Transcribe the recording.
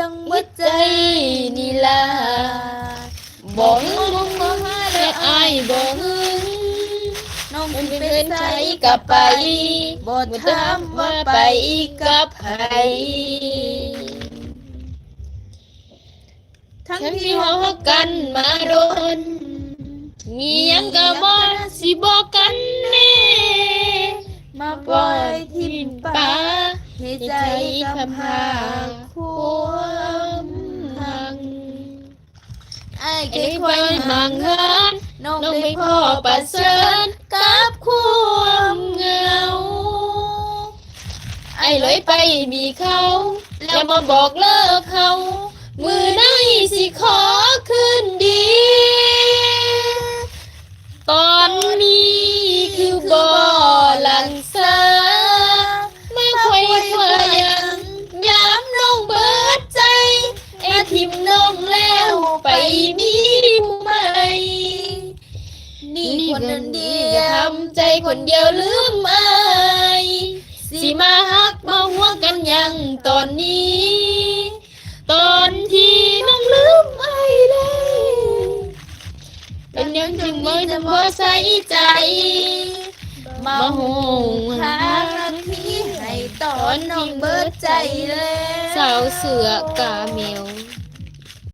จังบ่ใจนี่ล่ะบ่งงบ่หาและอายบ่หึงน้องเป็นไสก็ไปบ่ถามว่าไปกับไผทั้งที่เฮาฮักกันมาโดนมีหยังก็บ่สิบอกกันแน่มาปล่อยทิ่มป่าให้ใจคำหาความหังไอ้เคยคอยห่างเหินน้องไปพ่อประเสริฐกับความเหงาไอ้เลยไปมีเขาแล้วมาบอกเลิกเขามือไหนสิขอคืนดีตอนนี้คือบ่หลังสามาคอยยังย้ำน้องเบิดใจแอบทิมน้องแล้วไปมีผู้ใหม่นี่คนนั้นเดียวทำใจคนเดียวลืมอายสิมาฮักมาห่วงกันยังตอนนี้ตอนที่น้องลืมอายเลยเป็นยังจึงบ่ใส่ใจมาหงหาที่ให้ตอนน้องเบิดใจแล้วสาวเสือกาเมล